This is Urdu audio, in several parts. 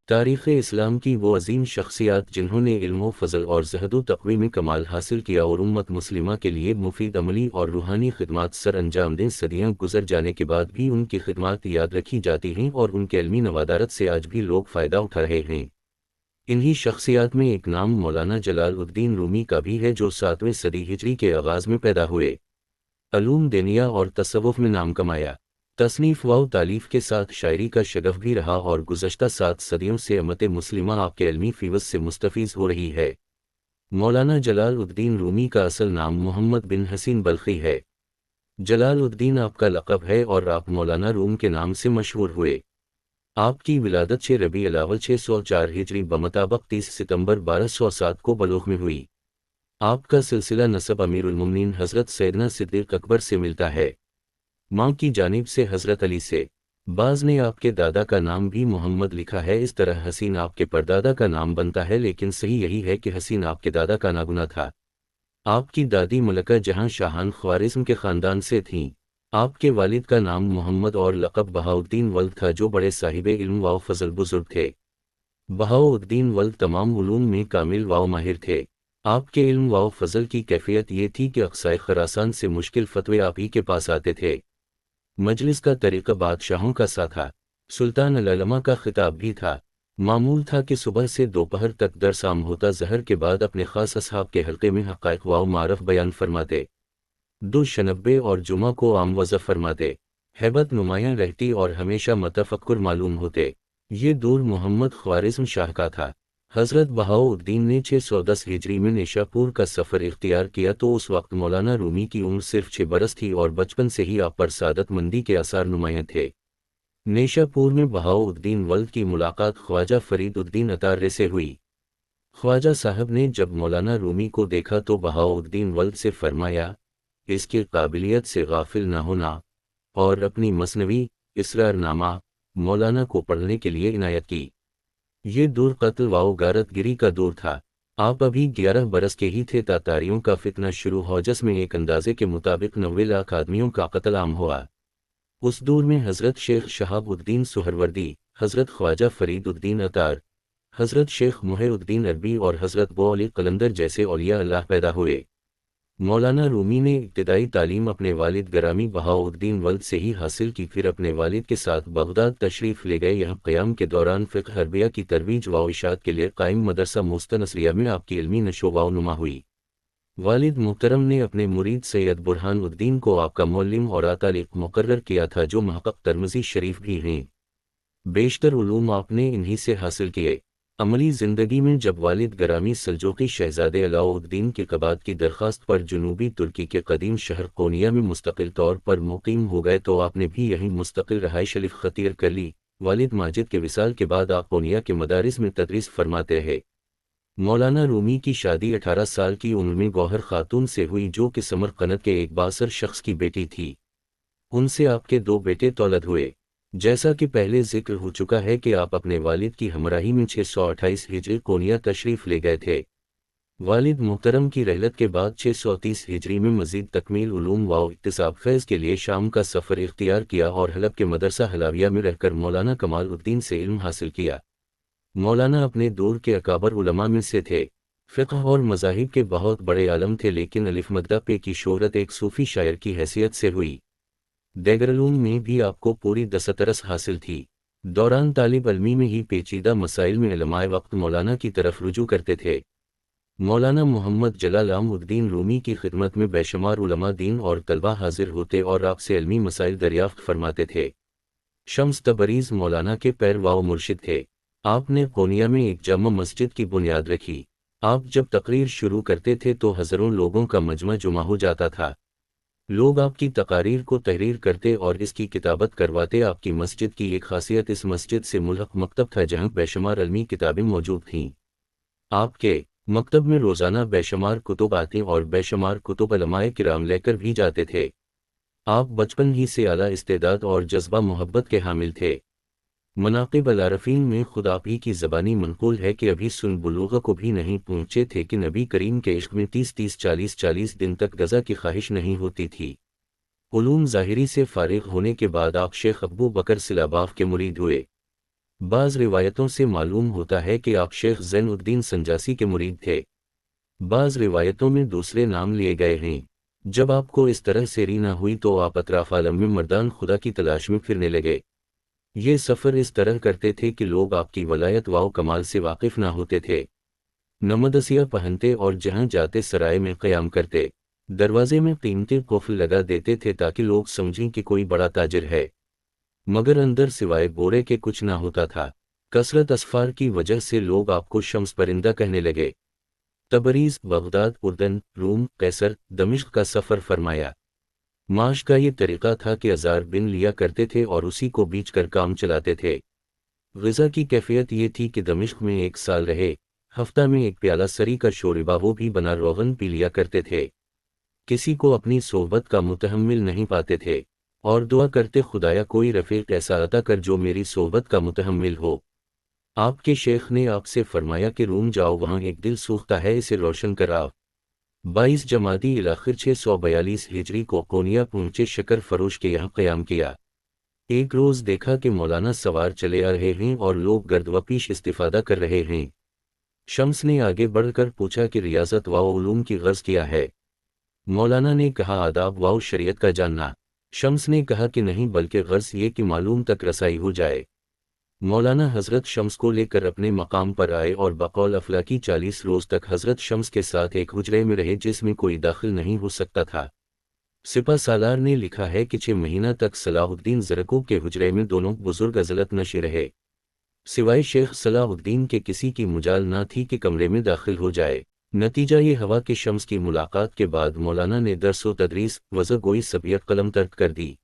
تاریخ اسلام کی وہ عظیم شخصیات جنہوں نے علم و فضل اور زہد و تقوی میں کمال حاصل کیا اور امت مسلمہ کے لیے مفید عملی اور روحانی خدمات سر انجام دیں، صدیاں گزر جانے کے بعد بھی ان کی خدمات یاد رکھی جاتی ہیں اور ان کے علمی نوادرت سے آج بھی لوگ فائدہ اٹھا رہے ہیں۔ انہی شخصیات میں ایک نام مولانا جلال الدین رومی کا بھی ہے، جو 7ویں صدی ہجری کے آغاز میں پیدا ہوئے، علوم دینیہ اور تصوف میں نام کمایا، تصنیف و تالیف کے ساتھ شاعری کا شغف بھی رہا اور گزشتہ 7 صدیوں سے امت مسلمہ آپ کے علمی فیض سے مستفیض ہو رہی ہے۔ مولانا جلال الدین رومی کا اصل نام محمد بن حسین بلخی ہے۔ جلال الدین آپ کا لقب ہے اور آپ مولانا روم کے نام سے مشہور ہوئے۔ آپ کی ولادت 6 ربیع الاول 604 ہجری بمطابق 30 ستمبر 1207 کو بلوغ میں ہوئی۔ آپ کا سلسلہ نسب امیر المومنین حضرت سیدنا صدیق اکبر سے ملتا ہے، ماں کی جانب سے حضرت علی سے۔ بعض نے آپ کے دادا کا نام بھی محمد لکھا ہے، اس طرح حسین آپ کے پردادا کا نام بنتا ہے، لیکن صحیح یہی ہے کہ حسین آپ کے دادا کا ناگنا تھا۔ آپ کی دادی ملکہ جہاں شاہان خوارزم کے خاندان سے تھیں۔ آپ کے والد کا نام محمد اور لقب بہاؤالدین ولد تھا، جو بڑے صاحب علم و فضل بزرگ تھے۔ بہاؤالدین ولد تمام علوم میں کامل و ماہر تھے۔ آپ کے علم و فضل کی کیفیت یہ تھی کہ اقصائے خراسان سے مشکل فتوے آپ ہی کے پاس آتے تھے۔ مجلس کا طریقہ بادشاہوں کا سا تھا، سلطان العلماء کا خطاب بھی تھا۔ معمول تھا کہ صبح سے دوپہر تک درس عام ہوتا، ظہر کے بعد اپنے خاص اصحاب کے حلقے میں حقائق و معارف بیان فرماتے، دو شنبے اور جمعہ کو عام وضع فرماتے، ہیبت نمایاں رہتی اور ہمیشہ متفکر معلوم ہوتے۔ یہ دور محمد خوارزم شاہ کا تھا۔ حضرت بہاؤالدین نے 610 ہجری میں نیشاپور کا سفر اختیار کیا تو اس وقت مولانا رومی کی عمر صرف 6 برس تھی اور بچپن سے ہی آپ پر سعادت مندی کے آثار نمایاں تھے۔ نیشاپور میں بہاؤالدین ولد کی ملاقات خواجہ فرید الدین اطار سے ہوئی۔ خواجہ صاحب نے جب مولانا رومی کو دیکھا تو بہاؤالدین ولد سے فرمایا، اس کی قابلیت سے غافل نہ ہونا، اور اپنی مثنوی اسرار نامہ مولانا کو پڑھنے کے لیے عنایت کی۔ یہ دور قتل و غارت گری کا دور تھا۔ آپ ابھی 11 برس کے ہی تھے، تاتاریوں کا فتنہ شروع ہوا جس میں ایک اندازے کے مطابق 90 لاکھ آدمیوں کا قتل عام ہوا۔ اس دور میں حضرت شیخ شہاب الدین سہروردی، حضرت خواجہ فرید الدین اطار، حضرت شیخ محی الدین عربی اور حضرت بو علی قلندر جیسے اولیاء اللہ پیدا ہوئے۔ مولانا رومی نے ابتدائی تعلیم اپنے والد گرامی بہاؤالدین ولد سے ہی حاصل کی، پھر اپنے والد کے ساتھ بغداد تشریف لے گئے۔ یہاں قیام کے دوران فقہ عربیہ کی ترویج و اشاعت کے لیے قائم مدرسہ مستنصریہ میں آپ کی علمی نشو و نما ہوئی۔ والد محترم نے اپنے مرید سید برہان الدین کو آپ کا معلم اور عطالق مقرر کیا تھا، جو محقق ترمذی شریف بھی ہیں۔ بیشتر علوم آپ نے انہی سے حاصل کیے۔ عملی زندگی میں جب والد گرامی سلجوقی شہزادے علاء الدین کے قباط کی درخواست پر جنوبی ترکی کے قدیم شہر قونیہ میں مستقل طور پر مقیم ہو گئے تو آپ نے بھی یہیں مستقل رہائش الف اختیار کر لی۔ والد ماجد کے وصال کے بعد آپ قونیہ کے مدارس میں تدریس فرماتے رہے۔ مولانا رومی کی شادی 18 سال کی عمر میں گوہر خاتون سے ہوئی، جو کہ سمرقند کے ایک بااثر شخص کی بیٹی تھی۔ ان سے آپ کے 2 بیٹے تولد ہوئے۔ جیسا کہ پہلے ذکر ہو چکا ہے کہ آپ اپنے والد کی ہمراہی میں 628 ہجری قونیہ تشریف لے گئے تھے۔ والد محترم کی رحلت کے بعد 630 ہجری میں مزید تکمیل علوم و اکتساب فیض کے لیے شام کا سفر اختیار کیا اور حلب کے مدرسہ حلاویہ میں رہ کر مولانا کمال الدین سے علم حاصل کیا۔ مولانا اپنے دور کے اکابر علماء میں سے تھے، فقہ اور مذاہب کے بہت بڑے عالم تھے، لیکن الف مدہ پہ کی شہرت ایک صوفی شاعر کی حیثیت سے ہوئی۔ دیگر علوم میں بھی آپ کو پوری دسترس حاصل تھی۔ دوران طالب علمی میں ہی پیچیدہ مسائل میں علماء وقت مولانا کی طرف رجوع کرتے تھے۔ مولانا محمد جلال الدین رومی کی خدمت میں بے شمار علماء دین اور طلبہ حاضر ہوتے اور آپ سے علمی مسائل دریافت فرماتے تھے۔ شمس تبریز مولانا کے پیروا و مرشد تھے۔ آپ نے قونیہ میں ایک جامع مسجد کی بنیاد رکھی۔ آپ جب تقریر شروع کرتے تھے تو ہزاروں لوگوں کا مجمع جمع ہو جاتا تھا۔ لوگ آپ کی تقاریر کو تحریر کرتے اور اس کی کتابت کرواتے۔ آپ کی مسجد کی ایک خاصیت اس مسجد سے ملحق مکتب تھا، جہاں بے شمار علمی کتابیں موجود تھیں۔ آپ کے مکتب میں روزانہ بے شمار کتب آتے اور بے شمار کتب علماء کرام لے کر بھی جاتے تھے۔ آپ بچپن ہی سے اعلیٰ استعداد اور جذبہ محبت کے حامل تھے۔ مناقب العارفین میں خود آپ ہی کی زبانی منقول ہے کہ ابھی سن بلوغ کو بھی نہیں پہنچے تھے کہ نبی کریم کے عشق میں 40 دن تک غزہ کی خواہش نہیں ہوتی تھی۔ علوم ظاہری سے فارغ ہونے کے بعد آپ شیخ ابو بکر سلاباف کے مرید ہوئے۔ بعض روایتوں سے معلوم ہوتا ہے کہ آپ شیخ زین الدین سنجاسی کے مرید تھے، بعض روایتوں میں دوسرے نام لیے گئے ہیں۔ جب آپ کو اس طرح سیری نہ ہوئی تو آپ اطراف عالم میں مردان خدا کی تلاش میں پھرنے لگے۔ یہ سفر اس طرح کرتے تھے کہ لوگ آپ کی ولایت و کمال سے واقف نہ ہوتے تھے۔ نمدسیہ پہنتے اور جہاں جاتے سرائے میں قیام کرتے، دروازے میں قیمتی قفل لگا دیتے تھے تاکہ لوگ سمجھیں کہ کوئی بڑا تاجر ہے، مگر اندر سوائے بورے کے کچھ نہ ہوتا تھا۔ کثرت اسفار کی وجہ سے لوگ آپ کو شمس پرندہ کہنے لگے۔ تبریز، بغداد، اردن، روم، قیصر، دمشق کا سفر فرمایا۔ معاش کا یہ طریقہ تھا کہ ہزار بن لیا کرتے تھے اور اسی کو بیچ کر کام چلاتے تھے۔ غذا کی کیفیت یہ تھی کہ دمشق میں 1 سال رہے، ہفتہ میں 1 پیالہ سری کا شوربہ وہ بھی بنا روغن پی لیا کرتے تھے۔ کسی کو اپنی صحبت کا متحمل نہیں پاتے تھے، اور دعا کرتے خدایا کوئی رفیق ایسا عطا کر جو میری صحبت کا متحمل ہو۔ آپ کے شیخ نے آپ سے فرمایا کہ روم جاؤ، وہاں ایک دل سوختہ ہے، اسے روشن کراؤ۔ 22 جمادی الاخر 642 ہجری کو قونیہ پہنچے، شکر فروش کے یہاں قیام کیا۔ ایک روز دیکھا کہ مولانا سوار چلے آ رہے ہیں اور لوگ گرد و پیش استفادہ کر رہے ہیں۔ شمس نے آگے بڑھ کر پوچھا کہ ریاضت و علوم کی غرض کیا ہے؟ مولانا نے کہا آداب و شریعت کا جاننا۔ شمس نے کہا کہ نہیں، بلکہ غرض یہ کہ معلوم تک رسائی ہو جائے۔ مولانا حضرت شمس کو لے کر اپنے مقام پر آئے اور بقول افلاکی 40 روز تک حضرت شمس کے ساتھ ایک حجرے میں رہے جس میں کوئی داخل نہیں ہو سکتا تھا۔ سپہ سالار نے لکھا ہے کہ 6 مہینہ تک صلاح الدین زرکوب کے حجرے میں دونوں بزرگ عزلت نشے رہے، سوائے شیخ صلاح الدین کے کسی کی مجال نہ تھی کہ کمرے میں داخل ہو جائے۔ نتیجہ یہ ہوا کہ شمس کی ملاقات کے بعد مولانا نے درس و تدریس، وضع گوئی سبیت قلم ترک کر دی۔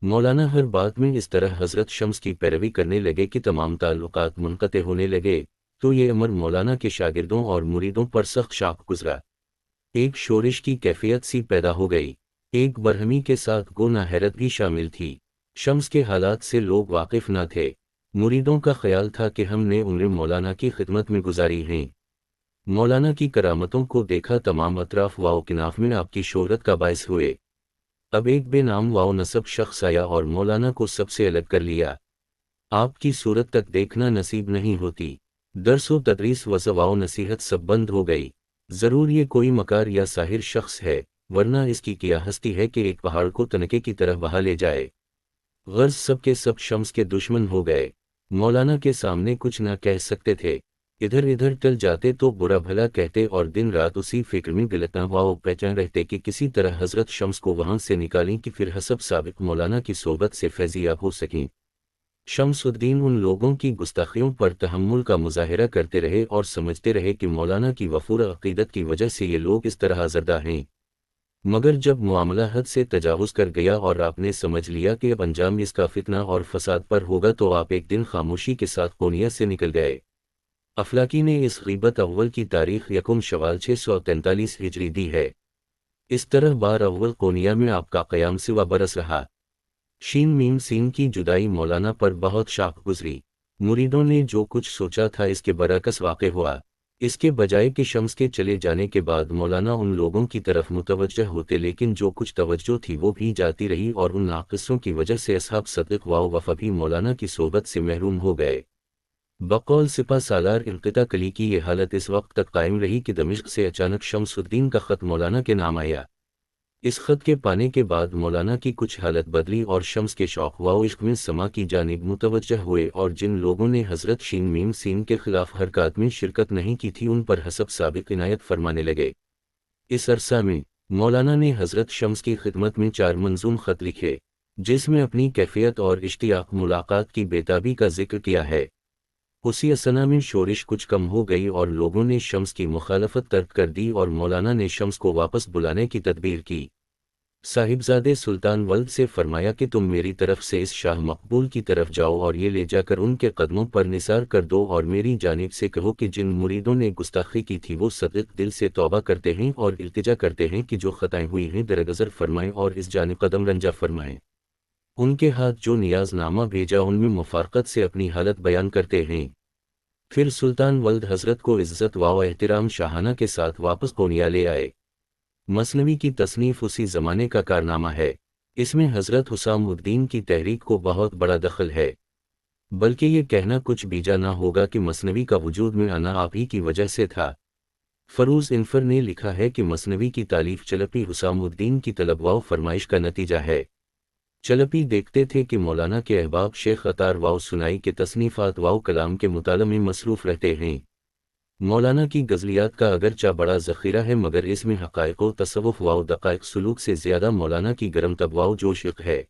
مولانا ہر بات میں اس طرح حضرت شمس کی پیروی کرنے لگے کہ تمام تعلقات منقطع ہونے لگے، تو یہ امر مولانا کے شاگردوں اور مریدوں پر سخت شاق گزرا۔ ایک شورش کی کیفیت سی پیدا ہو گئی، ایک برہمی کے ساتھ گونا حیرت بھی شامل تھی۔ شمس کے حالات سے لوگ واقف نہ تھے، مریدوں کا خیال تھا کہ ہم نے عمر مولانا کی خدمت میں گزاری ہیں۔ مولانا کی کرامتوں کو دیکھا، تمام اطراف و کناف میں آپ کی شہرت کا باعث ہوئے۔ اب ایک بے نام و نسب شخص آیا اور مولانا کو سب سے الگ کر لیا۔ آپ کی صورت تک دیکھنا نصیب نہیں ہوتی، درس و تدریس، وضع و نصیحت سب بند ہو گئی۔ ضرور یہ کوئی مکار یا ساحر شخص ہے، ورنہ اس کی کیا ہستی ہے کہ ایک پہاڑ کو تنکے کی طرح بہا لے جائے۔ غرض سب کے سب شمس کے دشمن ہو گئے، مولانا کے سامنے کچھ نہ کہہ سکتے تھے، ادھر ادھر ٹل جاتے تو برا بھلا کہتے اور دن رات اسی فکر میں گلتا و پہچان رہتے کہ کسی طرح حضرت شمس کو وہاں سے نکالیں کہ پھر حسب سابق مولانا کی صحبت سے فیضیاب ہو سکیں۔ شمس الدین ان لوگوں کی گستاخیوں پر تحمل کا مظاہرہ کرتے رہے اور سمجھتے رہے کہ مولانا کی وفور عقیدت کی وجہ سے یہ لوگ اس طرح آزردہ ہیں، مگر جب معاملہ حد سے تجاوز کر گیا اور آپ نے سمجھ لیا کہ اب انجام اس کا فتنہ اور فساد پر ہوگا تو آپ ایک دن خاموشی کے ساتھ قونیہ سے نکل گئے۔ افلاکی نے اس غیبت اول کی تاریخ 1 شوال 643 ہجری دی ہے۔ اس طرح بار اول قونیہ میں آپ کا قیام سوا برس رہا۔ شین میم سین کی جدائی مولانا پر بہت شاق گزری، مریدوں نے جو کچھ سوچا تھا اس کے برعکس واقع ہوا۔ اس کے بجائے کہ شمس کے چلے جانے کے بعد مولانا ان لوگوں کی طرف متوجہ ہوتے، لیکن جو کچھ توجہ تھی وہ بھی جاتی رہی اور ان ناقصوں کی وجہ سے اصحاب صدق و وفا بھی مولانا کی صحبت سے محروم ہو گئے۔ بقول سپہ سالار انقطاع کلی کی یہ حالت اس وقت تک قائم رہی کہ دمشق سے اچانک شمس الدین کا خط مولانا کے نام آیا۔ اس خط کے پانے کے بعد مولانا کی کچھ حالت بدلی اور شمس کے شوق و عشق میں سما کی جانب متوجہ ہوئے، اور جن لوگوں نے حضرت شین میم سین کے خلاف حرکات میں شرکت نہیں کی تھی ان پر حسب سابق عنایت فرمانے لگے۔ اس عرصہ میں مولانا نے حضرت شمس کی خدمت میں 4 منظوم خط لکھے جس میں اپنی کیفیت اور اشتیاق ملاقات کی بےتابی کا ذکر کیا ہے۔ اسی اثنا میں شورش کچھ کم ہو گئی اور لوگوں نے شمس کی مخالفت ترک کر دی اور مولانا نے شمس کو واپس بلانے کی تدبیر کی۔ صاحبزادے سلطان ولد سے فرمایا کہ تم میری طرف سے اس شاہ مقبول کی طرف جاؤ اور یہ لے جا کر ان کے قدموں پر نثار کر دو، اور میری جانب سے کہو کہ جن مریدوں نے گستاخی کی تھی وہ صدق دل سے توبہ کرتے ہیں اور التجا کرتے ہیں کہ جو خطائیں ہوئی ہیں درگزر فرمائیں اور اس جانب قدم رنجا فرمائیں۔ ان کے ہاتھ جو نیاز نامہ بھیجا ان میں مفارقت سے اپنی حالت بیان کرتے ہیں۔ پھر سلطان ولد حضرت کو عزت و احترام شاہانہ کے ساتھ واپس قونیہ لے آئے۔ مثنوی کی تصنیف اسی زمانے کا کارنامہ ہے، اس میں حضرت حسام الدین کی تحریک کو بہت بڑا دخل ہے۔ بلکہ یہ کہنا کچھ بیجا نہ ہوگا کہ مثنوی کا وجود میں آنا آپ ہی کی وجہ سے تھا۔ فروز انفر نے لکھا ہے کہ مثنوی کی تالیف چلپی حسام الدین کی طلب و فرمائش کا نتیجہ ہے۔ چلپی دیکھتے تھے کہ مولانا کے احباب شیخ عطار و سنائی کے تصنیفات و کلام کے مطالعے میں مصروف رہتے ہیں۔ مولانا کی غزلیات کا اگرچہ بڑا ذخیرہ ہے مگر اس میں حقائق و تصوف و دقائق سلوک سے زیادہ مولانا کی گرم طبع و جوشق ہے۔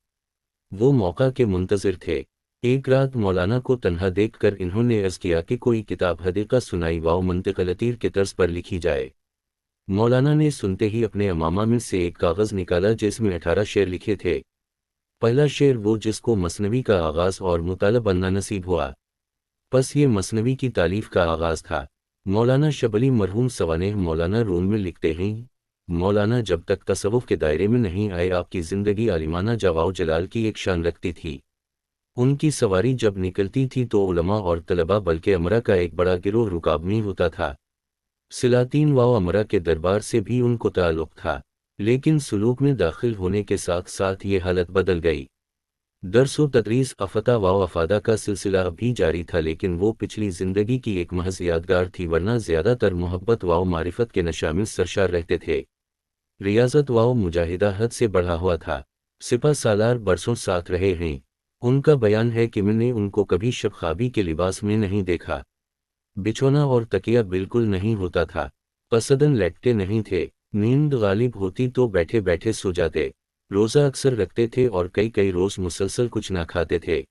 وہ موقع کے منتظر تھے۔ ایک رات مولانا کو تنہا دیکھ کر انہوں نے عرض کیا کہ کوئی کتاب حدیقہ سنائی و منطق لطیر کے طرز پر لکھی جائے۔ مولانا نے سنتے ہی اپنے امامہ میں سے ایک کاغذ نکالا جس میں 18 شعر لکھے تھے۔ پہلا شعر وہ جس کو مثنوی کا آغاز اور مطالعہ بننا نصیب ہوا۔ پس یہ مثنوی کی تالیف کا آغاز تھا۔ مولانا شبلی مرحوم سوانح مولانا روم میں لکھتے ہیں، مولانا جب تک تصوف کے دائرے میں نہیں آئے آپ کی زندگی عالمانہ جواو جلال کی ایک شان رکھتی تھی۔ ان کی سواری جب نکلتی تھی تو علماء اور طلباء بلکہ امرا کا ایک بڑا گروہ رکاب میں ہوتا تھا۔ سلاطین و امرا کے دربار سے بھی ان کو تعلق تھا، لیکن سلوک میں داخل ہونے کے ساتھ ساتھ یہ حالت بدل گئی۔ درس و تدریس افتہ و افادہ کا سلسلہ بھی جاری تھا لیکن وہ پچھلی زندگی کی ایک محض یادگار تھی ورنہ زیادہ تر محبت و معرفت کے نشہ میں سرشار رہتے تھے۔ ریاضت و مجاہدہ حد سے بڑھا ہوا تھا۔ سپہ سالار برسوں ساتھ رہے ہیں۔ ان کا بیان ہے کہ میں نے ان کو کبھی شب خوابی کے لباس میں نہیں دیکھا۔ بچھونا اور تکیہ بالکل نہیں ہوتا تھا۔ قصدن لیٹتے نہیں تھے۔ نیند غالب ہوتی تو بیٹھے بیٹھے سو جاتے۔ روزہ اکثر رکھتے تھے اور کئی روز مسلسل کچھ نہ کھاتے تھے۔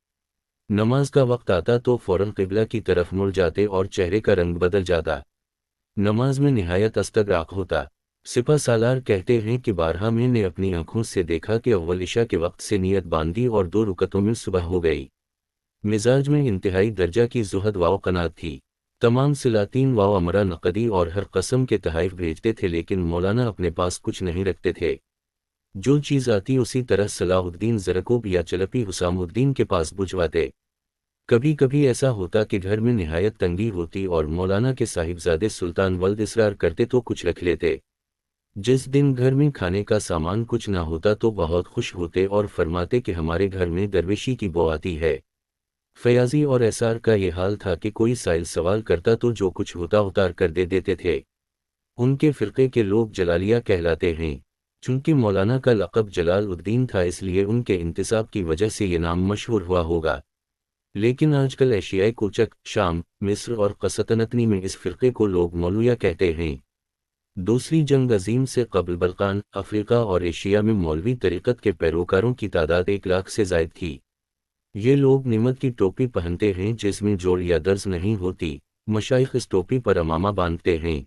نماز کا وقت آتا تو فوراً قبلہ کی طرف مڑ جاتے اور چہرے کا رنگ بدل جاتا۔ نماز میں نہایت استغراق ہوتا۔ سپہ سالار کہتے ہیں کہ بارہا میں نے اپنی آنکھوں سے دیکھا کہ اول عشاء کے وقت سے نیت باندھی اور 2 رکعتوں میں صبح ہو گئی۔ مزاج میں انتہائی درجہ کی زہد و قناعت تھی۔ تمام سلاطین و امرا نقدی اور ہر قسم کے تحائف بھیجتے تھے لیکن مولانا اپنے پاس کچھ نہیں رکھتے تھے۔ جو چیز آتی اسی طرح صلاح الدین زرکوب یا چلپی حسام الدین کے پاس بھجواتے۔ کبھی کبھی ایسا ہوتا کہ گھر میں نہایت تنگی ہوتی اور مولانا کے صاحبزادے سلطان ولد اصرار کرتے تو کچھ رکھ لیتے۔ جس دن گھر میں کھانے کا سامان کچھ نہ ہوتا تو بہت خوش ہوتے اور فرماتے کہ ہمارے گھر میں درویشی کی بو آتی ہے۔ فیاضی اور ایثار کا یہ حال تھا کہ کوئی سائل سوال کرتا تو جو کچھ ہوتا اتار کر دے دیتے تھے۔ ان کے فرقے کے لوگ جلالیہ کہلاتے ہیں۔ چونکہ مولانا کا لقب جلال الدین تھا اس لیے ان کے انتساب کی وجہ سے یہ نام مشہور ہوا ہوگا۔ لیکن آج کل ایشیائے کوچک، شام، مصر اور قسطنطنی میں اس فرقے کو لوگ مولویہ کہتے ہیں۔ دوسری جنگ عظیم سے قبل بلقان، افریقہ اور ایشیا میں مولوی طریقت کے پیروکاروں کی تعداد 1 لاکھ سے زائد تھی۔ یہ لوگ نمت کی ٹوپی پہنتے ہیں جس میں جوڑ یا درز نہیں ہوتی۔ مشائخ اس ٹوپی پر امامہ باندھتے ہیں۔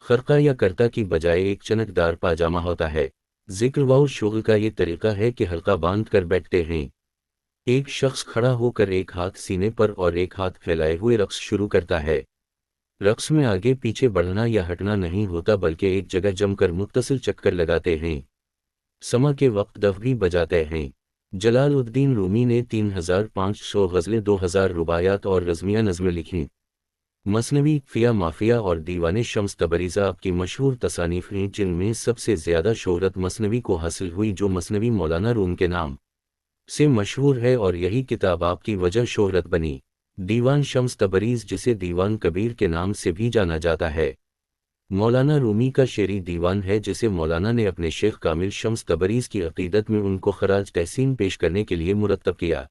خرقہ یا کرتا کی بجائے ایک چنک دار پاجامہ ہوتا ہے۔ ذکر و شغل کا یہ طریقہ ہے کہ حلقہ باندھ کر بیٹھتے ہیں۔ ایک شخص کھڑا ہو کر ایک ہاتھ سینے پر اور ایک ہاتھ پھیلائے ہوئے رقص شروع کرتا ہے۔ رقص میں آگے پیچھے بڑھنا یا ہٹنا نہیں ہوتا بلکہ ایک جگہ جم کر متصل چکر لگاتے ہیں۔ سما کے وقت دف بھی بجاتے ہیں۔ جلال الدین رومی نے 3500 غزلیں، 2000 رباعیات اور رزمیہ نظمیں لکھیں۔ مثنوی، فیا مافیا اور دیوان شمس تبریزہ آپ کی مشہور تصانیف ہیں جن میں سب سے زیادہ شہرت مثنوی کو حاصل ہوئی جو مثنوی مولانا روم کے نام سے مشہور ہے اور یہی کتاب آپ کی وجہ شہرت بنی۔ دیوان شمس تبریز جسے دیوان کبیر کے نام سے بھی جانا جاتا ہے، مولانا رومی کا شعری دیوان ہے جسے مولانا نے اپنے شیخ کامل شمس تبریز کی عقیدت میں ان کو خراج تحسین پیش کرنے کے لیے مرتب کیا۔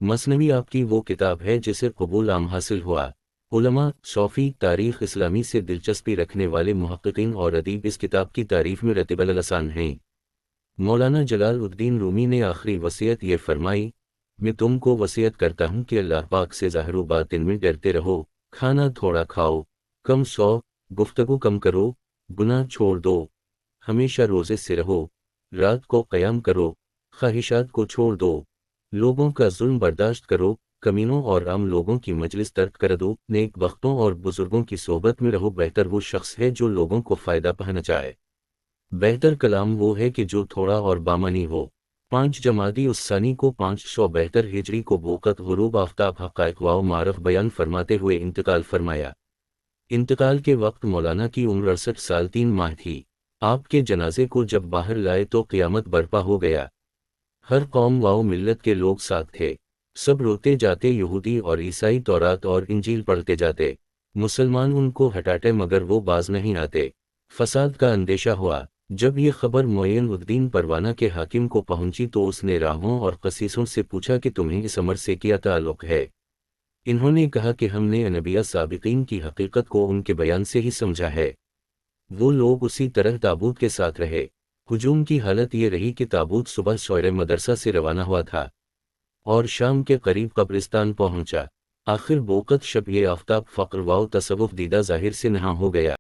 مثنوی آپ کی وہ کتاب ہے جسے قبول عام حاصل ہوا۔ علماء، صوفی، تاریخ اسلامی سے دلچسپی رکھنے والے محققین اور ادیب اس کتاب کی تعریف میں رتب الاسان ہیں۔ مولانا جلال الدین رومی نے آخری وصیت یہ فرمائی، میں تم کو وصیت کرتا ہوں کہ اللہ پاک سے ظاہر و باطن میں ڈرتے رہو، کھانا تھوڑا کھاؤ، کم سو، گفتگو کم کرو، گناہ چھوڑ دو، ہمیشہ روزے سے رہو، رات کو قیام کرو، خواہشات کو چھوڑ دو، لوگوں کا ظلم برداشت کرو، کمینوں اور عام لوگوں کی مجلس ترک کر دو، نیک بختوں اور بزرگوں کی صحبت میں رہو۔ بہتر وہ شخص ہے جو لوگوں کو فائدہ پہنچائے۔ بہتر کلام وہ ہے کہ جو تھوڑا اور بامانی ہو۔ 5 جمادی الثانی کو 500 بہتر ہجری کو بوقت غروب آفتاب حقائق و معرف بیان فرماتے ہوئے انتقال فرمایا۔ انتقال کے وقت مولانا کی عمر 68 سال 3 ماہ تھی۔ آپ کے جنازے کو جب باہر لائے تو قیامت برپا ہو گیا۔ ہر قوم و ملت کے لوگ ساتھ تھے۔ سب روتے جاتے، یہودی اور عیسائی تورات اور انجیل پڑھتے جاتے، مسلمان ان کو ہٹاتے مگر وہ باز نہیں آتے۔ فساد کا اندیشہ ہوا۔ جب یہ خبر معین الدین پروانہ کے حاکم کو پہنچی تو اس نے راہبوں اور قسیسوں سے پوچھا کہ تمہیں اس امر سے کیا تعلق ہے؟ انہوں نے کہا کہ ہم نے انبیاء سابقین کی حقیقت کو ان کے بیان سے ہی سمجھا ہے۔ وہ لوگ اسی طرح تابوت کے ساتھ رہے۔ ہجوم کی حالت یہ رہی کہ تابوت صبح شعر مدرسہ سے روانہ ہوا تھا اور شام کے قریب قبرستان پہنچا۔ آخر بوقت شب یہ آفتاب فقر و تصوف دیدہ ظاہر سے نہاں ہو گیا۔